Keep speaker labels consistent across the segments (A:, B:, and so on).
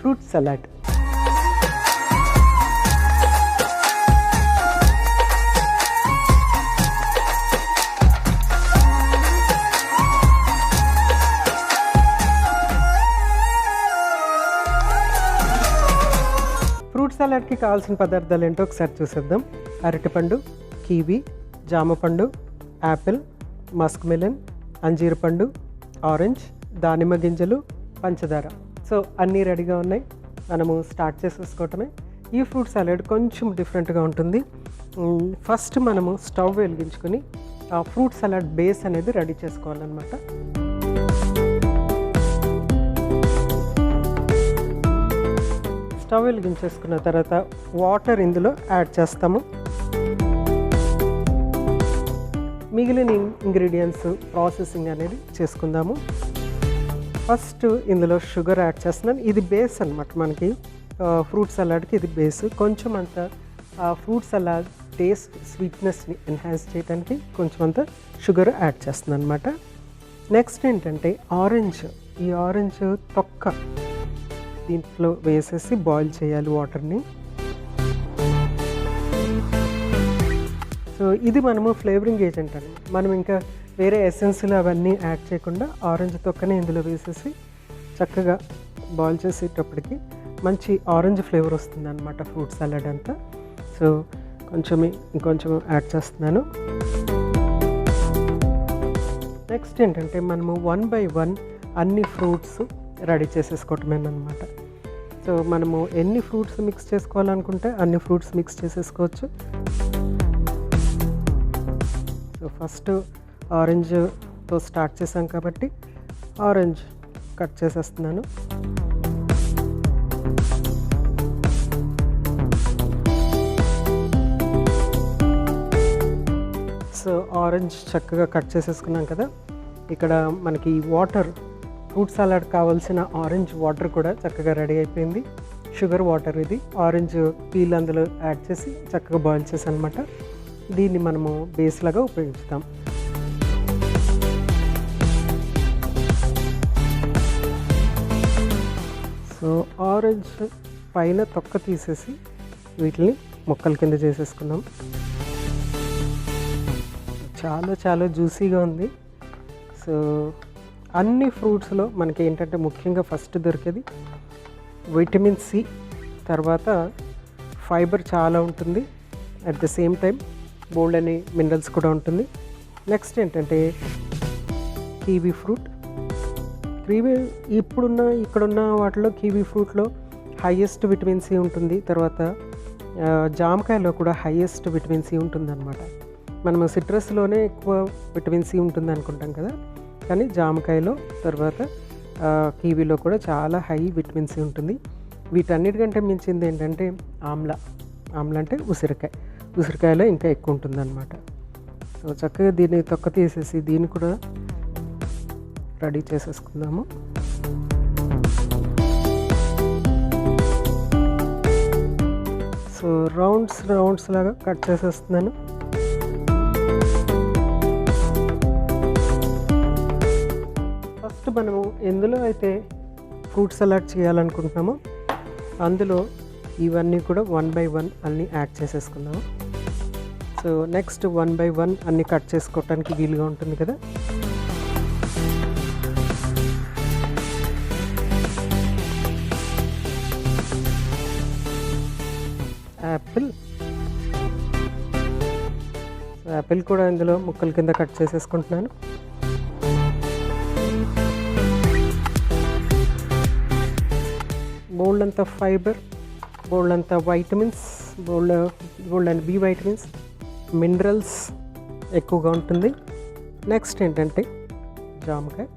A: Fruit salad. Fruit సలాడ్కి కావాల్సిన పదార్థాలు ఏంటో ఒకసారి చూసేద్దాం. అరటిపండు, కివి, జామపండు, యాపిల్, మస్క్ మిలన్, అంజీర్ పండు, ఆరెంజ్, దానిమ్మ గింజలు, పంచదార. సో అన్నీ రెడీగా ఉన్నాయి, మనము స్టార్ట్ చేసేసుకోవటమే. ఈ ఫ్రూట్ సలాడ్ కొంచెం డిఫరెంట్గా ఉంటుంది. ఫస్ట్ మనము స్టవ్ వెలిగించుకొని ఆ ఫ్రూట్ సలాడ్ బేస్ అనేది రెడీ చేసుకోవాలన్నమాట. స్టవ్ వెలిగించేసుకున్న తర్వాత వాటర్ ఇందులో యాడ్ చేస్తాము. మిగిలిన ఇంగ్రీడియంట్స్ ప్రాసెసింగ్ అనేది చేసుకుందాము. ఫస్ట్ ఇందులో షుగర్ యాడ్ చేస్తున్నాను. ఇది బేస్ అనమాట, మనకి ఫ్రూట్ సలాడ్కి ఇది బేస్. కొంచెం అంత ఫ్రూట్ సలాడ్ టేస్ట్ స్వీట్నెస్ని ఎన్హాన్స్ చేయడానికి కొంచెం అంత షుగర్ యాడ్ చేస్తున్నాను అనమాట. నెక్స్ట్ ఏంటంటే ఆరెంజ్. ఈ ఆరెంజ్ తొక్క దీంట్లో వేసేసి బాయిల్ చేయాలి వాటర్ని. సో ఇది మనము ఫ్లేవరింగ్ ఏజెంట్ అని, మనం ఇంకా వేరే ఎసెన్స్లు అవన్నీ యాడ్ చేయకుండా ఆరెంజ్ తొక్కనే ఇందులో వేసేసి చక్కగా బాయిల్ చేసేటప్పటికి మంచి ఆరెంజ్ ఫ్లేవర్ వస్తుంది అనమాట ఫ్రూట్ సలాడ్ అంతా. సో ఇంకొంచెం యాడ్ చేస్తున్నాను. నెక్స్ట్ ఏంటంటే మనము 1 by 1 అన్ని ఫ్రూట్స్ రెడీ చేసేసుకోవటమేనమాట. సో మనము ఎన్ని ఫ్రూట్స్ మిక్స్ చేసుకోవాలనుకుంటే అన్ని ఫ్రూట్స్ మిక్స్ చేసేసుకోవచ్చు. సో ఫస్ట్ ఆరెంజ్తో స్టార్ట్ చేసాం కాబట్టి ఆరెంజ్ కట్ చేసేస్తున్నాను. సో ఆరెంజ్ చక్కగా కట్ చేసేసుకున్నాం కదా. ఇక్కడ మనకి వాటర్, ఫ్రూట్ సలాడ్ కావాల్సిన ఆరెంజ్ వాటర్ కూడా చక్కగా రెడీ అయిపోయింది. షుగర్ వాటర్ ఇది, ఆరెంజ్ పీల్ అందులో యాడ్ చేసి చక్కగా బాయిల్ చేసి అనమాట. దీన్ని మనము బేస్ లాగా ఉపయోగిస్తాం. సో ఆరెంజ్ పైన తొక్క తీసేసి వీటిని ముక్కల కింద చేసేసుకున్నాం. చాలా చాలా జ్యూసీగా ఉంది. సో అన్ని ఫ్రూట్స్లో మనకి ఏంటంటే ముఖ్యంగా ఫస్ట్ దొరికేది విటమిన్ సి, తర్వాత ఫైబర్ చాలా ఉంటుంది, అట్ ద సేమ్ టైం బోల్డ్ అనే మినరల్స్ కూడా ఉంటుంది. నెక్స్ట్ ఏంటంటే కివీ ఫ్రూట్. ఇక్కడున్న వాటిలో కివీ ఫ్రూట్లో హైయెస్ట్ విటమిన్ సి ఉంటుంది. తర్వాత జామకాయలో కూడా హైయెస్ట్ విటమిన్ సి ఉంటుందన్నమాట. మనము సిట్రస్లోనే ఎక్కువ విటమిన్ సి ఉంటుంది అనుకుంటాం కదా, కానీ జామకాయలో తర్వాత కివీలో కూడా చాలా హై విటమిన్ సి ఉంటుంది. వీటన్నిటికంటే మించింది ఏంటంటే ఆమ్లా అంటే ఉసిరికాయలో ఇంకా ఎక్కువ ఉంటుందన్నమాట. సో చక్కగా దీన్ని తొక్క తీసేసి దీన్ని కూడా రెడీ చేసేసుకుందాము. సో రౌండ్స్ లాగా కట్ చేసేస్తున్నాను. ఫస్ట్ మనము ఎందులో అయితే ఫ్రూట్ సలాడ్ చేయాలనుకుంటున్నామో అందులో ఇవన్నీ కూడా 1 by 1 అన్నీ యాడ్ చేసేసుకుందాము. సో నెక్స్ట్ 1 by 1 అన్నీ కట్ చేసుకోవటానికి వీలుగా ఉంటుంది కదా. యాపిల్ కూడా ఇందులో ముక్కల కింద కట్ చేసేసుకుంటున్నాను. బోల్డ్ అంత ఫైబర్, బోల్డ్ అంత వైటమిన్స్, బోల్డ్ అండ్ బి వైటమిన్స్, మినరల్స్ ఎక్కువగా ఉంటుంది. నెక్స్ట్ ఏంటంటే జామకాయ.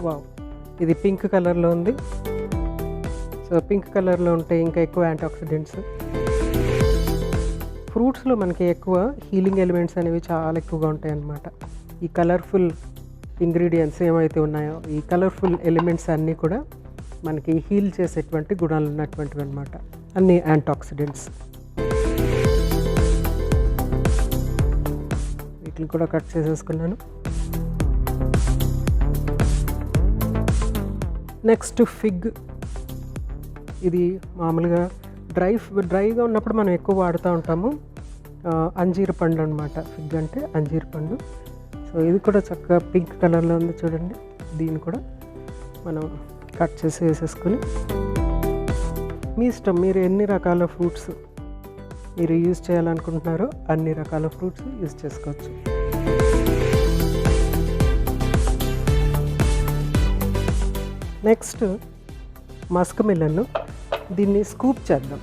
A: వావ్, ఇది పింక్ కలర్లో ఉంది. సో పింక్ కలర్లో ఉంటే ఇంకా ఎక్కువ యాంటీఆక్సిడెంట్స్. ఫ్రూట్స్లో మనకి ఎక్కువ హీలింగ్ ఎలిమెంట్స్ అనేవి చాలా ఎక్కువగా ఉంటాయి అన్నమాట. ఈ కలర్ఫుల్ ఇంగ్రీడియంట్స్ ఏమైతే ఉన్నాయో, ఈ కలర్ఫుల్ ఎలిమెంట్స్ అన్నీ కూడా మనకి హీల్ చేసేటువంటి గుణాలు ఉన్నటువంటివి అన్నమాట. అన్ని యాంటీఆక్సిడెంట్స్. వీటిని కూడా కట్ చేసేసుకున్నాను. Next fig. ఇది మామూలుగా డ్రైగా ఉన్నప్పుడు మనం ఎక్కువ వాడుతూ ఉంటాము. అంజీర పండు అనమాట. ఫిగ్ అంటే అంజీర పండు. సో ఇది కూడా చక్కగా పింక్ కలర్లో ఉంది చూడండి. దీన్ని కూడా మనం కట్ చేసి వేసేసుకొని, మీ ఇష్టం, మీరు ఎన్ని రకాల ఫ్రూట్స్ మీరు యూజ్ చేయాలనుకుంటున్నారో అన్ని రకాల ఫ్రూట్స్ యూజ్ చేసుకోవచ్చు. Next Musk melon. దీన్ని స్కూప్ చేద్దాం.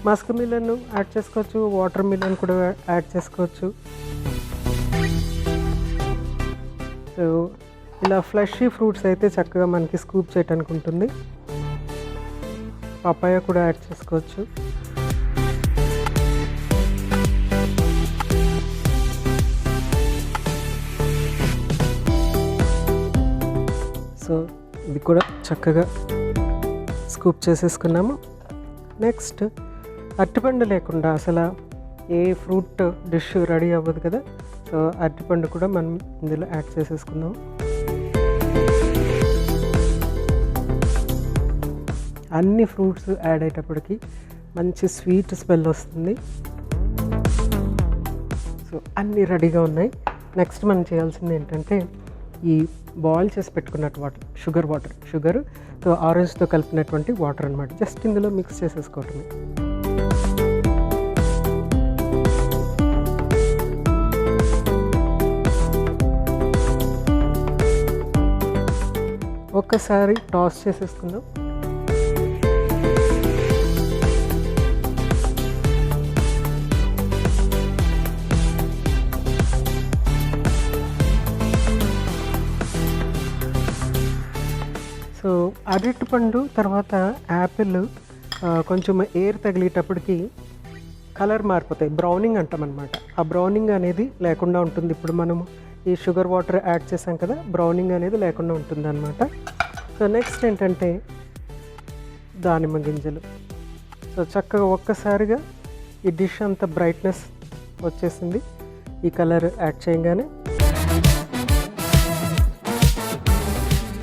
A: మస్క్ మిలన్ యాడ్ చేసుకోవచ్చు, వాటర్ మిలన్ కూడా యాడ్ చేసుకోవచ్చు. సో ఇలా ఫ్లెషీ ఫ్రూట్స్ అయితే చక్కగా మనకి స్కూప్ చేయడానికి ఉంటుంది. పపాయ కూడా యాడ్ చేసుకోవచ్చు. సో ఇది కూడా చక్కగా స్కూప్ చేసేసుకున్నాము. నెక్స్ట్ అరటిపండు లేకుండా అసలు ఏ ఫ్రూట్ డిష్ రెడీ అవ్వదు కదా. సో అరటిపండు కూడా మనం ఇందులో యాడ్ చేసేసుకుందాం. అన్ని ఫ్రూట్స్ యాడ్ అయ్యేటప్పటికి మంచి స్వీట్ స్మెల్ వస్తుంది. సో అన్నీ రెడీగా ఉన్నాయి. నెక్స్ట్ మనం చేయాల్సింది ఏంటంటే ఈ బాయిల్ చేసి పెట్టుకున్నట్టు షుగర్ సో ఆరెంజ్తో కలిపినటువంటి వాటర్ అనమాట. జస్ట్ ఇందులో మిక్స్ చేసేసుకోవటమే. ఒక్కసారి టాస్ చేసేసుకుందాం. సో అరటిపండు తర్వాత యాపిల్ కొంచెం ఎయిర్ తగిలేటప్పటికి కలర్ మారిపోతాయి. బ్రౌనింగ్ అంటాం అనమాట. ఆ బ్రౌనింగ్ అనేది లేకుండా ఉంటుంది. ఇప్పుడు మనము ఈ షుగర్ వాటర్ యాడ్ చేసాం కదా, బ్రౌనింగ్ అనేది లేకుండా ఉంటుంది అనమాట. సో నెక్స్ట్ ఏంటంటే దానిమ్మ గింజలు. సో చక్కగా ఒక్కసారిగా ఈ డిష్ అంతా బ్రైట్నెస్ వచ్చేసింది ఈ కలర్ యాడ్ చేయగానే.